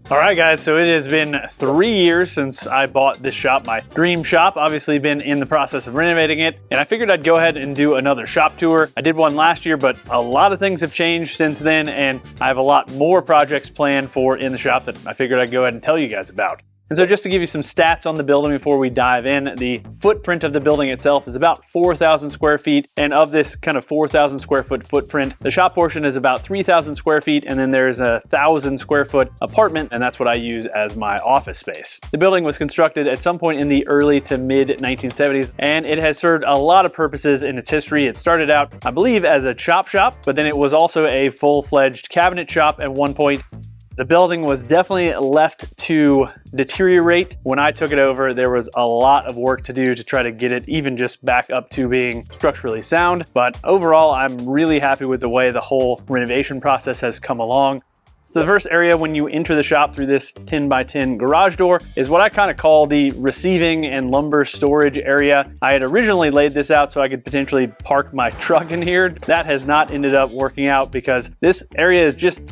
All right, guys, so it has been 3 years since I bought this shop, my dream shop. Obviously been in the process of renovating it, and I figured I'd go ahead and do another shop tour. I did one last year, but a lot of things have changed since then, and I have a lot more projects planned for in the shop that I figured I'd go ahead and tell you guys about. And so just to give you some stats on the building before we dive in, the footprint of the building itself is about 4,000 square feet. And of this kind of 4,000 square foot footprint, the shop portion is about 3,000 square feet. And then there's a 1,000 square foot apartment, and that's what I use as my office space. The building was constructed at some point in the early to mid 1970s, and it has served a lot of purposes in its history. It started out, I believe, as a chop shop, but then it was also a full-fledged cabinet shop at one point. The building was definitely left to deteriorate. When I took it over, there was a lot of work to do to try to get it even just back up to being structurally sound. But overall, I'm really happy with the way the whole renovation process has come along. So the first area when you enter the shop through this 10 by 10 garage door is what I kind of call the receiving and lumber storage area. I had originally laid this out so I could potentially park my truck in here. That has not ended up working out because this area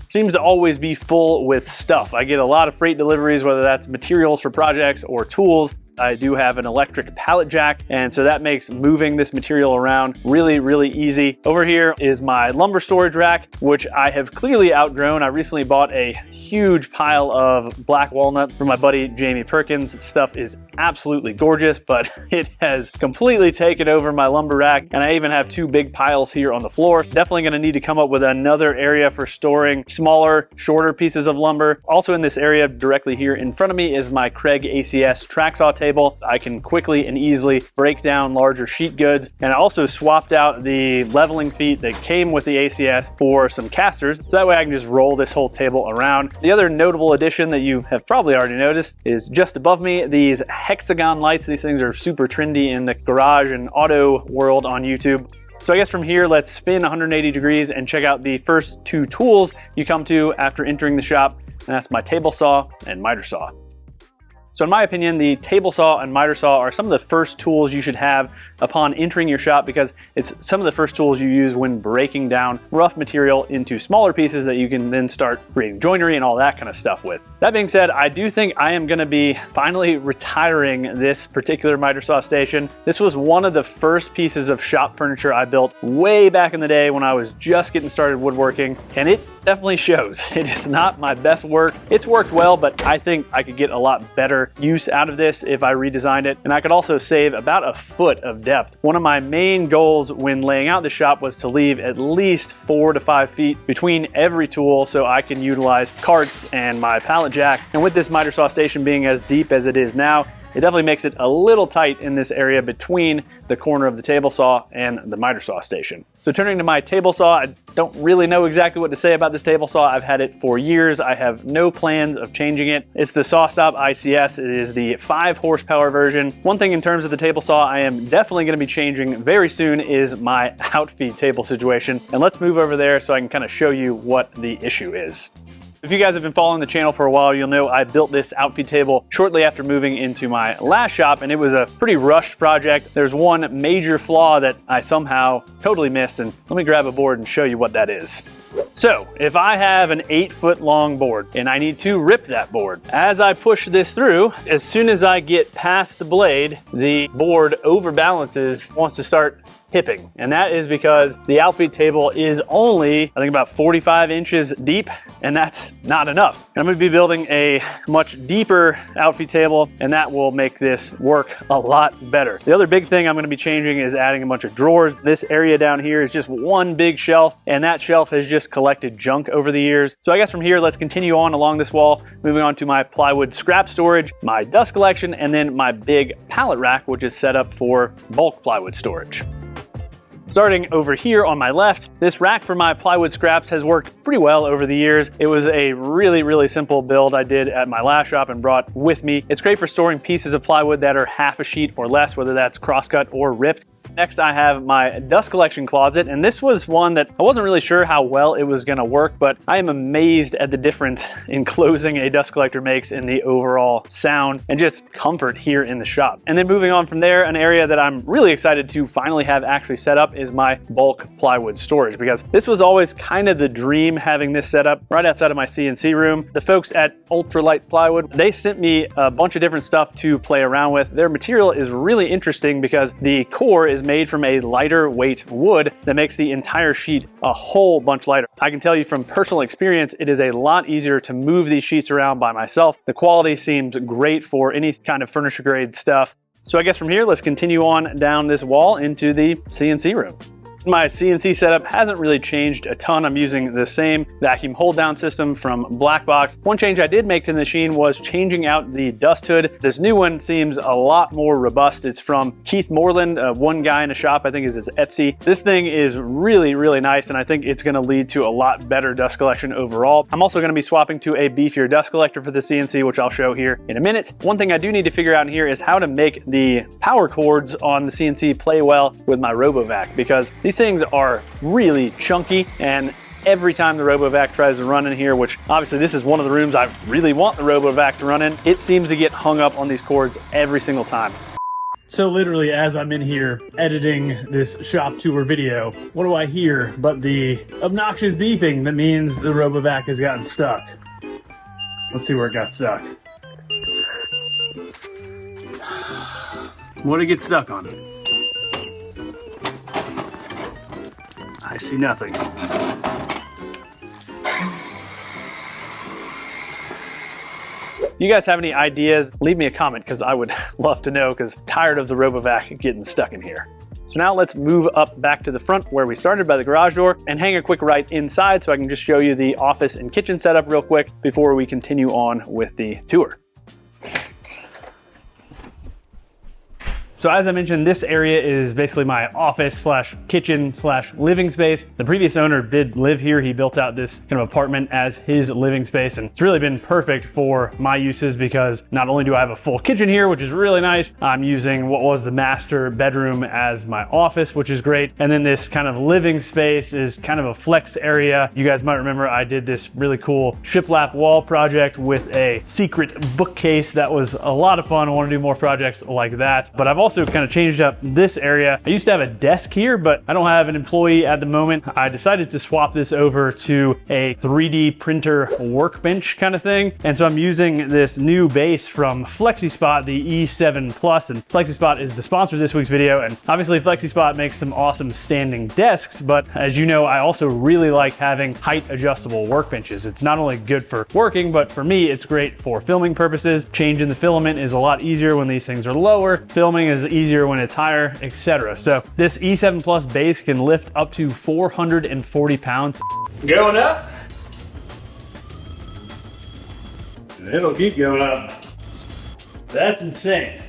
seems to always be full with stuff. I get a lot of freight deliveries, whether that's materials for projects or tools. I do have an electric pallet jack, and so that makes moving this material around really, really easy. Over here is my lumber storage rack, which I have clearly outgrown. I recently bought a huge pile of black walnut from my buddy Jamie Perkins. Stuff is absolutely gorgeous, but it has completely taken over my lumber rack, and I even have 2 big piles here on the floor. Definitely gonna need to come up with another area for storing smaller, shorter pieces of lumber. Also in this area directly here in front of me is my Craig ACS track saw table. I can quickly and easily break down larger sheet goods, and I also swapped out the leveling feet that came with the ACS for some casters, so that way I can just roll this whole table around. The other notable addition that you have probably already noticed is just above me, these hexagon lights. These things are super trendy in the garage and auto world on YouTube. So I guess from here, let's spin 180 degrees and check out the first 2 tools you come to after entering the shop, and that's my table saw and miter saw. So in my opinion, the table saw and miter saw are some of the first tools you should have upon entering your shop because it's some of the first tools you use when breaking down rough material into smaller pieces that you can then start creating joinery and all that kind of stuff with. That being said, I do think I am gonna be finally retiring this particular miter saw station. This was one of the first pieces of shop furniture I built way back in the day when I was just getting started woodworking, and it definitely shows. It is not my best work. It's worked well, but I think I could get a lot better use out of this if I redesigned it, and I could also save about a foot of depth. One of my main goals when laying out the shop was to leave at least 4 to 5 feet between every tool so I can utilize carts and my pallet jack. And with this miter saw station being as deep as it is now, it definitely makes it a little tight in this area between the corner of the table saw and the miter saw station. So turning to my table saw, I don't really know exactly what to say about this table saw. I've had it for years. I have no plans of changing it. It's the SawStop ICS. It is the 5 horsepower version. One thing in terms of the table saw I am definitely gonna be changing very soon is my outfeed table situation. And let's move over there so I can kind of show you what the issue is. If you guys have been following the channel for a while, you'll know I built this outfeed table shortly after moving into my last shop, and it was a pretty rushed project. There's one major flaw that I somehow totally missed, and let me grab a board and show you what that is. So if I have an 8-foot long board and I need to rip that board, as I push this through, as soon as I get past the blade, the board overbalances, wants to start tipping. And that is because the outfeed table is only, I think, about 45 inches deep, and that's not enough. And I'm gonna be building a much deeper outfeed table, and that will make this work a lot better. The other big thing I'm gonna be changing is adding a bunch of drawers. This area down here is just one big shelf, and that shelf has just collected junk over the years. So I guess from here, let's continue on along this wall, moving on to my plywood scrap storage, my dust collection, and then my big pallet rack, which is set up for bulk plywood storage. Starting over here on my left, this rack for my plywood scraps has worked pretty well over the years. It was a really, really simple build I did at my last shop and brought with me. It's great for storing pieces of plywood that are half a sheet or less, whether that's crosscut or ripped. Next, I have my dust collection closet, and this was one that I wasn't really sure how well it was gonna work, but I am amazed at the difference enclosing a dust collector makes in the overall sound and just comfort here in the shop. And then moving on from there, an area that I'm really excited to finally have actually set up is my bulk plywood storage, because this was always kind of the dream, having this set up right outside of my CNC room. The folks at Ultralight Plywood, they sent me a bunch of different stuff to play around with. Their material is really interesting because the core is made from a lighter weight wood that makes the entire sheet a whole bunch lighter. I can tell you from personal experience, it is a lot easier to move these sheets around by myself. The quality seems great for any kind of furniture grade stuff. So I guess from here, let's continue on down this wall into the CNC room. My CNC setup hasn't really changed a ton. I'm using the same vacuum hold down system from Blackbox. One change I did make to the machine was changing out the dust hood. This new one seems a lot more robust. It's from Keith Moreland, one guy in a shop, I think is his Etsy. This thing is really, really nice, and I think it's gonna lead to a lot better dust collection overall. I'm also gonna be swapping to a beefier dust collector for the CNC, which I'll show here in a minute. One thing I do need to figure out in here is how to make the power cords on the CNC play well with my RoboVac, because these things are really chunky, and every time the RoboVac tries to run in here, which obviously this is one of the rooms I really want the RoboVac to run in, it seems to get hung up on these cords every single time. So literally, as I'm in here editing this shop tour video, what do I hear but the obnoxious beeping that means the RoboVac has gotten stuck. Let's see where it got stuck. What did it get stuck on? I see nothing. If you guys have any ideas, leave me a comment, because I would love to know, because I'm tired of the RoboVac getting stuck in here. So now let's move up back to the front where we started by the garage door and hang a quick right inside so I can just show you the office and kitchen setup real quick before we continue on with the tour. So as I mentioned, this area is basically my office slash kitchen slash living space. The previous owner did live here. He built out this kind of apartment as his living space, and it's really been perfect for my uses, because not only do I have a full kitchen here, which is really nice, I'm using what was the master bedroom as my office, which is great. And then this kind of living space is kind of a flex area. You guys might remember I did this really cool shiplap wall project with a secret bookcase. That was a lot of fun. I want to do more projects like that. But I've also kind of changed up this area. I used to have a desk here, but I don't have an employee at the moment. I decided to swap this over to a 3D printer workbench kind of thing. And so I'm using this new base from FlexiSpot, the E7 Plus, and FlexiSpot is the sponsor of this week's video. And obviously FlexiSpot makes some awesome standing desks, but as you know, I also really like having height adjustable workbenches. It's not only good for working, but for me, it's great for filming purposes. Changing the filament is a lot easier when these things are lower. Filming is easier when it's higher, etc. So this E7 Plus base can lift up to 440 pounds. Going up. It'll keep going up. That's insane.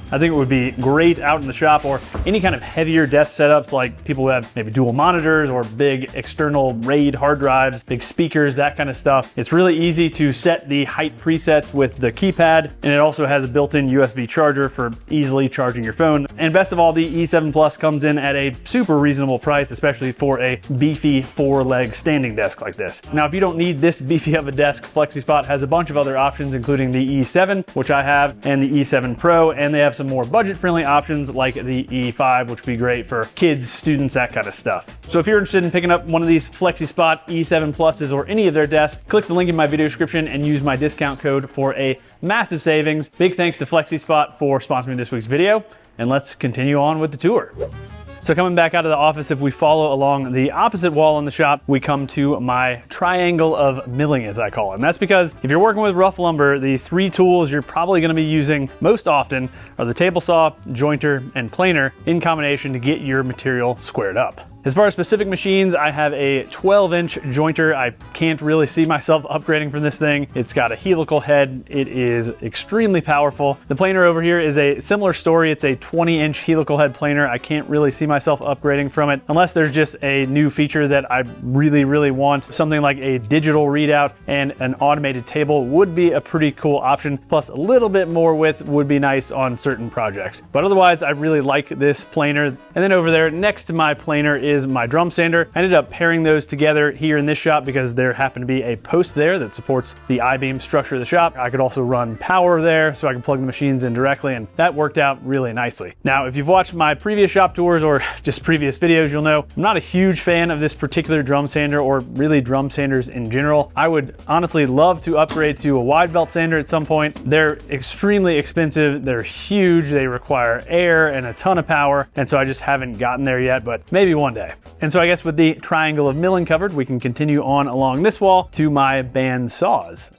I think it would be great out in the shop, or any kind of heavier desk setups, like people who have maybe dual monitors or big external RAID hard drives, big speakers, that kind of stuff. It's really easy to set the height presets with the keypad, and it also has a built-in USB charger for easily charging your phone. And best of all, the E7 Plus comes in at a super reasonable price, especially for a beefy 4-leg standing desk like this. Now, if you don't need this beefy of a desk, FlexiSpot has a bunch of other options, including the E7, which I have, and the E7 Pro, and they have some more budget-friendly options like the E5, which would be great for kids, students, that kind of stuff. So if you're interested in picking up one of these FlexiSpot E7 Pluses or any of their desks, click the link in my video description and use my discount code for a massive savings. Big thanks to FlexiSpot for sponsoring this week's video, and let's continue on with the tour. So coming back out of the office, if we follow along the opposite wall in the shop, we come to my triangle of milling, as I call it. And that's because if you're working with rough lumber, the 3 tools you're probably going to be using most often are the table saw, jointer, and planer in combination to get your material squared up. As far as specific machines, I have a 12-inch jointer. I can't really see myself upgrading from this thing. It's got a helical head. It is extremely powerful. The planer over here is a similar story. It's a 20-inch helical head planer. I can't really see myself upgrading from it unless there's just a new feature that I really want. Something like a digital readout and an automated table would be a pretty cool option. Plus a little bit more width would be nice on certain projects. But otherwise, I really like this planer. And then over there next to my planer is my drum sander. I ended up pairing those together here in this shop because there happened to be a post there that supports the I-beam structure of the shop. I could also run power there so I can plug the machines in directly, and that worked out really nicely. Now, if you've watched my previous shop tours or just previous videos, you'll know I'm not a huge fan of this particular drum sander or really drum sanders in general. I would honestly love to upgrade to a wide belt sander at some point. They're extremely expensive. They're huge. They require air and a ton of power. And so I just haven't gotten there yet, but maybe one day. And so I guess with the triangle of milling covered, we can continue on along this wall to my band saws.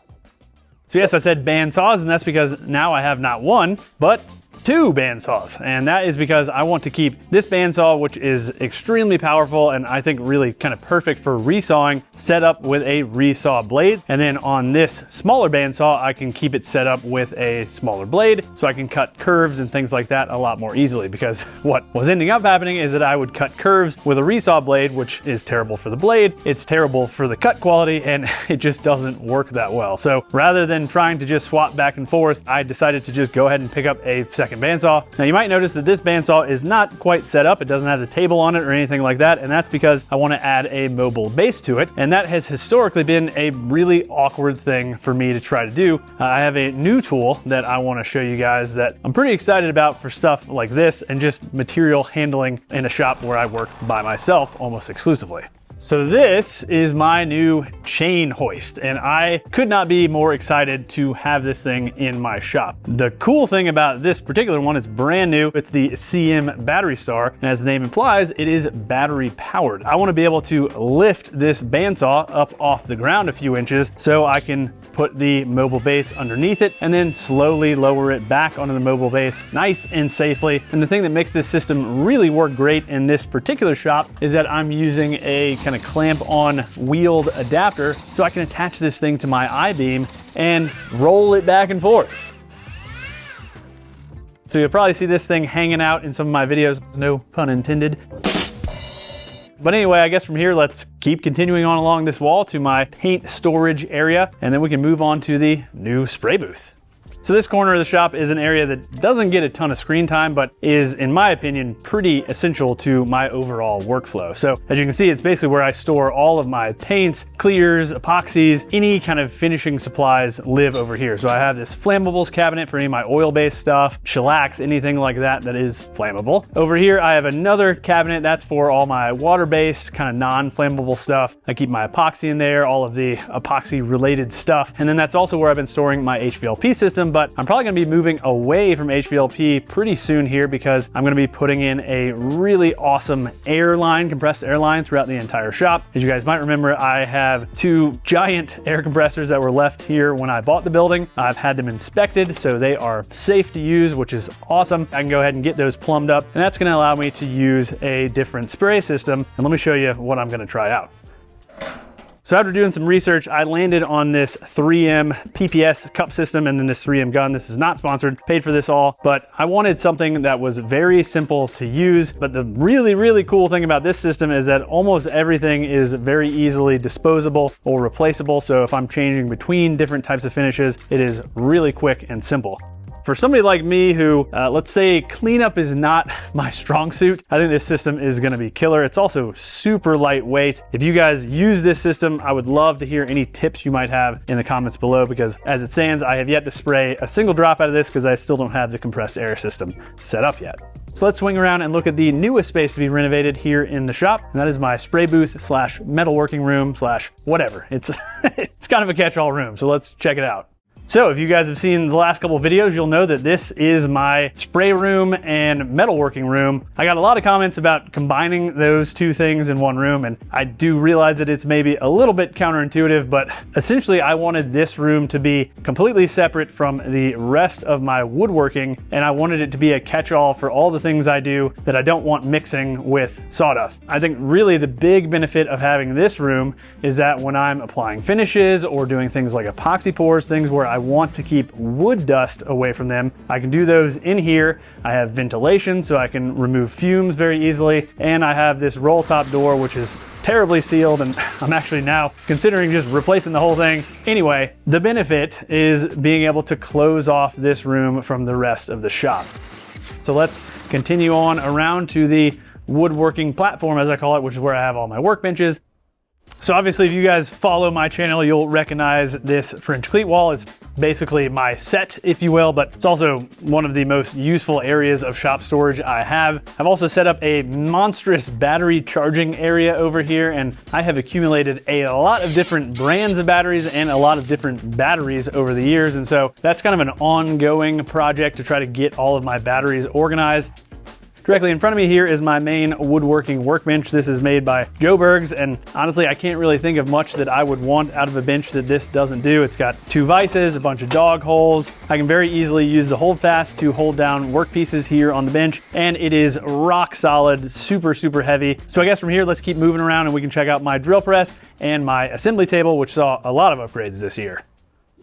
So yes, I said band saws, and that's because now I have not one, but two band saws. And that is because I want to keep this band saw, which is extremely powerful and I think really kind of perfect for resawing, set up with a resaw blade. And then on this smaller band saw, I can keep it set up with a smaller blade so I can cut curves and things like that a lot more easily, because what was ending up happening is that I would cut curves with a resaw blade, which is terrible for the blade, it's terrible for the cut quality, and it just doesn't work that well. So rather than trying to just swap back and forth, I decided to just go ahead and pick up a second bandsaw. Now you might notice that this bandsaw is not quite set up. It doesn't have the table on it or anything like that, and that's because I want to add a mobile base to it, and that has historically been a really awkward thing for me to try to do. I have a new tool that I want to show you guys that I'm pretty excited about for stuff like this and just material handling in a shop where I work by myself almost exclusively. So this is my new chain hoist, and I could not be more excited to have this thing in my shop. The cool thing about this particular one, it's brand new. It's the CM Battery Star, and as the name implies, it is battery powered. I want to be able to lift this bandsaw up off the ground a few inches so I can put the mobile base underneath it and then slowly lower it back onto the mobile base nice and safely. And the thing that makes this system really work great in this particular shop is that I'm using a kind of clamp on wheeled adapter so I can attach this thing to my I-beam and roll it back and forth. So you'll probably see this thing hanging out in some of my videos, no pun intended. But anyway, I guess from here, let's keep continuing on along this wall to my paint storage area, and then we can move on to the new spray booth. So this corner of the shop is an area that doesn't get a ton of screen time, but is, in my opinion, pretty essential to my overall workflow. So as you can see, it's basically where I store all of my paints, clears, epoxies, any kind of finishing supplies live over here. So I have this flammables cabinet for any of my oil-based stuff, shellacs, anything like that that is flammable. Over here, I have another cabinet that's for all my water-based, kind of non-flammable stuff. I keep my epoxy in there, all of the epoxy-related stuff. And then that's also where I've been storing my HVLP system, but I'm probably gonna be moving away from HVLP pretty soon here because I'm gonna be putting in a really awesome air line, compressed air line throughout the entire shop. As you guys might remember, I have two giant air compressors that were left here when I bought the building. I've had them inspected, so they are safe to use, which is awesome. I can go ahead and get those plumbed up, and that's gonna allow me to use a different spray system. And let me show you what I'm gonna try out. So after doing some research, I landed on this 3M PPS cup system and then this 3M gun. This is not sponsored, paid for this all, but I wanted something that was very simple to use. But the really cool thing about this system is that almost everything is very easily disposable or replaceable. So if I'm changing between different types of finishes, it is really quick and simple. For somebody like me who, let's say cleanup is not my strong suit, I think this system is gonna be killer. It's also super lightweight. If you guys use this system, I would love to hear any tips you might have in the comments below, because as it stands, I have yet to spray a single drop out of this because I still don't have the compressed air system set up yet. So let's swing around and look at the newest space to be renovated here in the shop. And that is my spray booth slash metalworking room slash whatever. It's, it's kind of a catch-all room, so let's check it out. So if you guys have seen the last couple of videos, you'll know that this is my spray room and metalworking room. I got a lot of comments about combining those two things in one room, and I do realize that it's maybe a little bit counterintuitive, but essentially I wanted this room to be completely separate from the rest of my woodworking, and I wanted it to be a catch-all for all the things I do that I don't want mixing with sawdust. I think really the big benefit of having this room is that when I'm applying finishes or doing things like epoxy pours, things where I want to keep wood dust away from them, I can do those in here. I have ventilation so I can remove fumes very easily, and I have this roll top door which is terribly sealed, and I'm actually now considering just replacing the whole thing. Anyway, the benefit is being able to close off this room from the rest of the shop. So let's continue on around to the woodworking platform, as I call it, which is where I have all my workbenches. So obviously if you guys follow my channel, you'll recognize this French cleat wall. It's basically my set, if you will, but it's also one of the most useful areas of shop storage I have. I've also set up a monstrous battery charging area over here, and I have accumulated a lot of different brands of batteries and a lot of different batteries over the years. And so that's kind of an ongoing project to try to get all of my batteries organized. Directly in front of me here is my main woodworking workbench. This is made by Joe Bergs, and honestly, I can't really think of much that I would want out of a bench that this doesn't do. It's got 2 vices, a bunch of dog holes. I can very easily use the hold fast to hold down work pieces here on the bench, and it is rock solid, super, super heavy. So I guess from here, let's keep moving around and we can check out my drill press and my assembly table, which saw a lot of upgrades this year.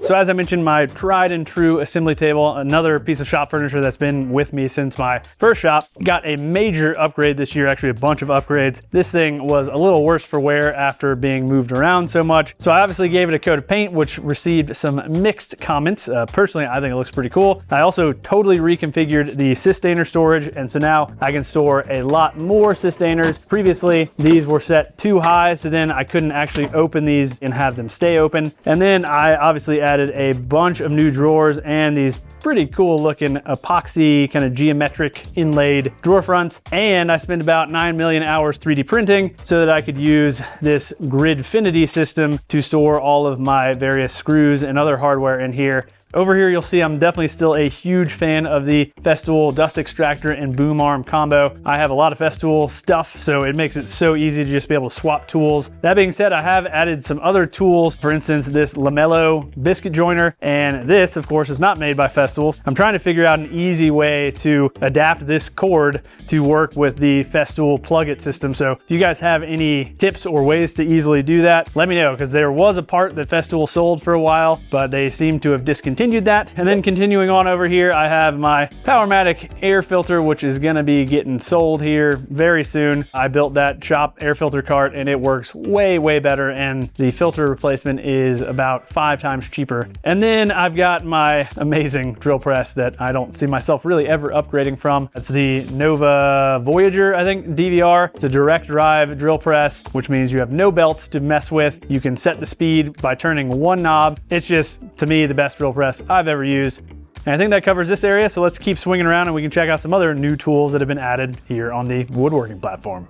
So as I mentioned, my tried and true assembly table, another piece of shop furniture that's been with me since my first shop, got a major upgrade this year, actually a bunch of upgrades. This thing was a little worse for wear after being moved around so much. So I obviously gave it a coat of paint, which received some mixed comments. Personally, I think it looks pretty cool. I also totally reconfigured the sustainer storage, and so now I can store a lot more sustainers. Previously, these were set too high, so then I couldn't actually open these and have them stay open. And then I obviously added a bunch of new drawers and these pretty cool looking epoxy kind of geometric inlaid drawer fronts. And I spent about 9 million hours 3D printing so that I could use this Gridfinity system to store all of my various screws and other hardware in here. Over here, you'll see I'm definitely still a huge fan of the Festool dust extractor and boom arm combo. I have a lot of Festool stuff, so it makes it so easy to just be able to swap tools. That being said, I have added some other tools, for instance, this Lamello biscuit joiner, and this, of course, is not made by Festool. I'm trying to figure out an easy way to adapt this cord to work with the Festool plug-it system. So if you guys have any tips or ways to easily do that, let me know, because there was a part that Festool sold for a while, but they seem to have discontinued that. And then continuing on over here, I have my Powermatic air filter, which is gonna be getting sold here very soon. I built that shop air filter cart and it works way, way better, and the filter replacement is about 5 times cheaper. And then I've got my amazing drill press that I don't see myself really ever upgrading from. It's the Nova Voyager, I think, DVR. It's a direct drive drill press, which means you have no belts to mess with. You can set the speed by turning one knob. It's just, to me, the best drill press I've ever used. And I think that covers this area, so let's keep swinging around and we can check out some other new tools that have been added here on the woodworking platform.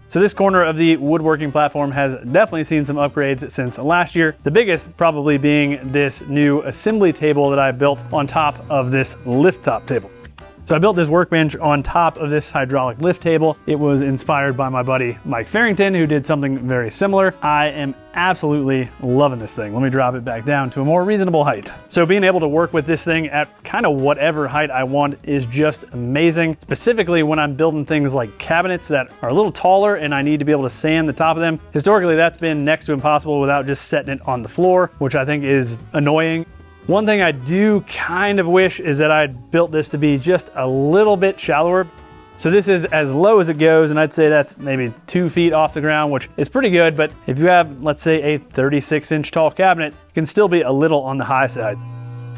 So this corner of the woodworking platform has definitely seen some upgrades since last year. The biggest probably being this new assembly table that I built on top of this lift top table. So I built this workbench on top of this hydraulic lift table. It was inspired by my buddy Mike Farrington, who did something very similar. I am absolutely loving this thing. Let me drop it back down to a more reasonable height. So being able to work with this thing at kind of whatever height I want is just amazing, specifically when I'm building things like cabinets that are a little taller and I need to be able to sand the top of them. Historically, that's been next to impossible without just setting it on the floor, which I think is annoying. One thing I do kind of wish is that I'd built this to be just a little bit shallower. So this is as low as it goes, and I'd say that's maybe 2 feet off the ground, which is pretty good, but if you have, let's say, a 36-inch tall cabinet, it can still be a little on the high side.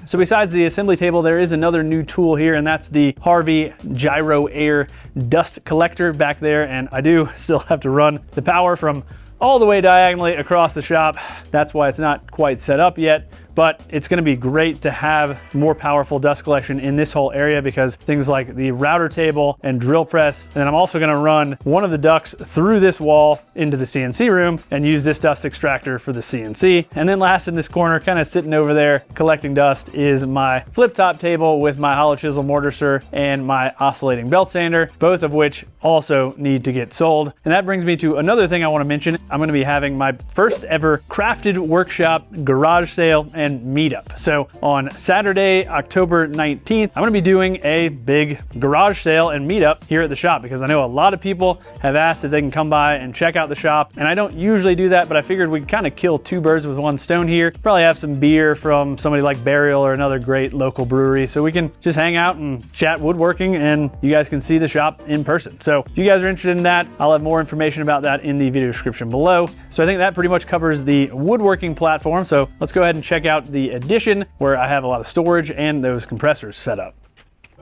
So besides the assembly table, there is another new tool here, and that's the Harvey Gyro Air dust collector back there, and I do still have to run the power from all the way diagonally across the shop. That's why it's not quite set up yet, but it's gonna be great to have more powerful dust collection in this whole area because things like the router table and drill press, and then I'm also gonna run one of the ducts through this wall into the CNC room and use this dust extractor for the CNC. And then last in this corner, kind of sitting over there collecting dust, is my flip top table with my hollow chisel mortar stir and my oscillating belt sander, both of which also need to get sold. And that brings me to another thing I wanna mention. I'm gonna be having my first ever crafted workshop garage sale and meetup. So on Saturday, October 19th, I'm gonna be doing a big garage sale and meetup here at the shop because I know a lot of people have asked if they can come by and check out the shop. And I don't usually do that, but I figured we could kind of kill two birds with one stone here. Probably have some beer from somebody like Burial or another great local brewery. So we can just hang out and chat woodworking and you guys can see the shop in person. So if you guys are interested in that, I'll have more information about that in the video description below. So I think that pretty much covers the woodworking platform. So let's go ahead and check out the addition where I have a lot of storage and those compressors set up.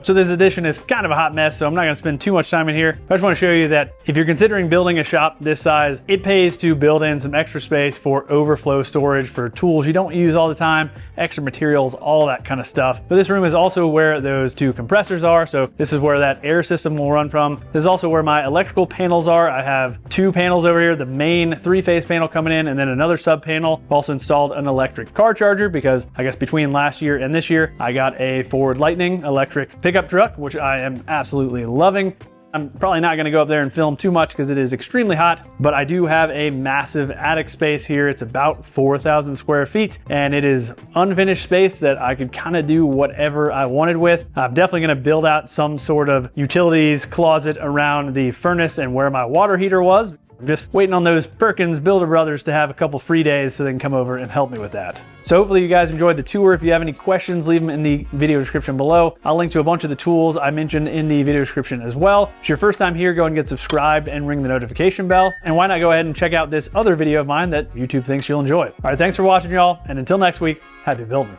So this addition is kind of a hot mess, so I'm not gonna spend too much time in here. I just wanna show you that if you're considering building a shop this size, it pays to build in some extra space for overflow storage for tools you don't use all the time, extra materials, all that kind of stuff. But this room is also where those two compressors are, so this is where that air system will run from. This is also where my electrical panels are. I have two panels over here, the main three-phase panel coming in, and then another sub panel. I've also installed an electric car charger because I guess between last year and this year, I got a Ford Lightning electric pickup truck, which I am absolutely loving. I'm probably not gonna go up there and film too much because it is extremely hot, but I do have a massive attic space here. It's about 4,000 square feet, and it is unfinished space that I could kind of do whatever I wanted with. I'm definitely gonna build out some sort of utilities closet around the furnace and where my water heater was. I'm just waiting on those Perkins Builder Brothers to have a couple free days so they can come over and help me with that. So hopefully you guys enjoyed the tour. If you have any questions, leave them in the video description below. I'll link to a bunch of the tools I mentioned in the video description as well. If it's your first time here, go ahead and get subscribed and ring the notification bell. And why not go ahead and check out this other video of mine that YouTube thinks you'll enjoy. All right, thanks for watching, y'all. And until next week, happy building.